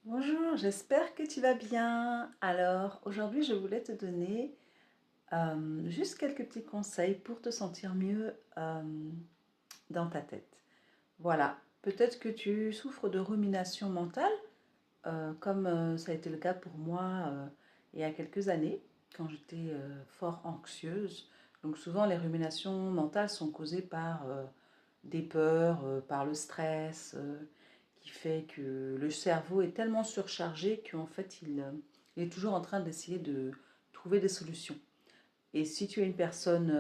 Bonjour, j'espère que tu vas bien. Alors, aujourd'hui, je voulais te donner juste quelques petits conseils pour te sentir mieux dans ta tête. Voilà, peut-être que tu souffres de rumination mentale, comme ça a été le cas pour moi il y a quelques années, quand j'étais fort anxieuse. Donc souvent, les ruminations mentales sont causées par des peurs, par le stress, qui fait que le cerveau est tellement surchargé qu'en fait, il est toujours en train d'essayer de trouver des solutions. Et si tu es une personne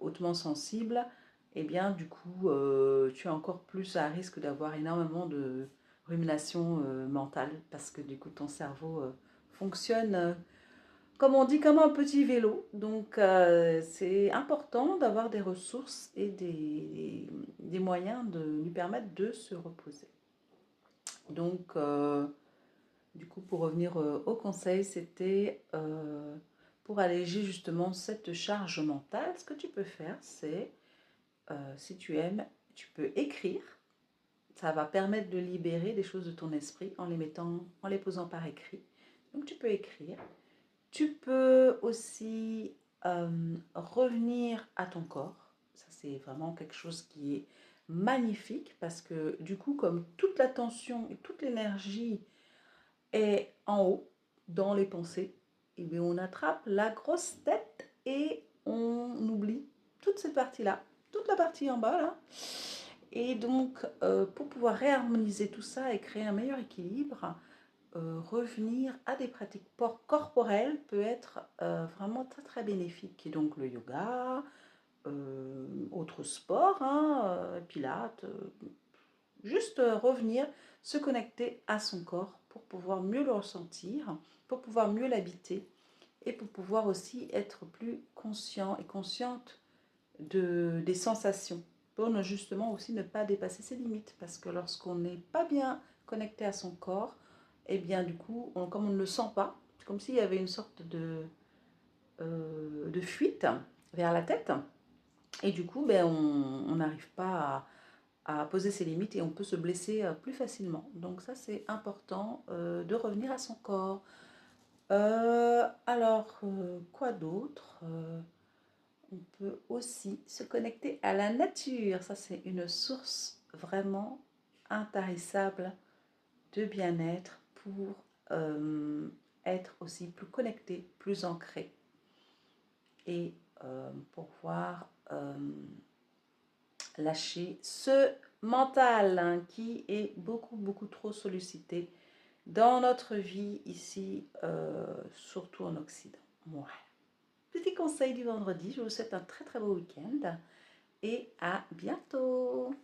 hautement sensible, eh bien, du coup, tu es encore plus à risque d'avoir énormément de rumination mentale parce que du coup, ton cerveau fonctionne, comme on dit, comme un petit vélo. Donc, c'est important d'avoir des ressources et des moyens de lui permettre de se reposer. Donc, du coup, pour revenir au conseil, c'était pour alléger justement cette charge mentale. Ce que tu peux faire, c'est, si tu aimes, tu peux écrire. Ça va permettre de libérer des choses de ton esprit en les mettant, en les posant par écrit. Donc, tu peux écrire. Tu peux aussi revenir à ton corps. Ça, c'est vraiment quelque chose qui est magnifique parce que du coup, comme toute la tension et toute l'énergie est en haut, dans les pensées, et bien on attrape la grosse tête et on oublie toute cette partie-là, toute la partie en bas là. Et donc, pour pouvoir réharmoniser tout ça et créer un meilleur équilibre, revenir à des pratiques corporelles peut être vraiment très très bénéfique. Et donc le yoga, autres sports, hein, pilates, juste revenir, se connecter à son corps pour pouvoir mieux le ressentir, pour pouvoir mieux l'habiter et pour pouvoir aussi être plus conscient et consciente des sensations. Pour justement aussi ne pas dépasser ses limites. Parce que lorsqu'on n'est pas bien connecté à son corps, et bien du coup, comme on ne le sent pas, c'est comme s'il y avait une sorte de fuite vers la tête. Et du coup, ben, on n'arrive pas à poser ses limites et on peut se blesser plus facilement. Donc ça, c'est important de revenir à son corps. Quoi d'autre On peut aussi se connecter à la nature. Ça, c'est une source vraiment intarissable de bien-être pour être aussi plus connecté, plus ancré et pouvoir lâcher ce mental hein, qui est beaucoup, beaucoup trop sollicité dans notre vie ici, surtout en Occident. Voilà. Petit conseil du vendredi, je vous souhaite un très très beau week-end et à bientôt.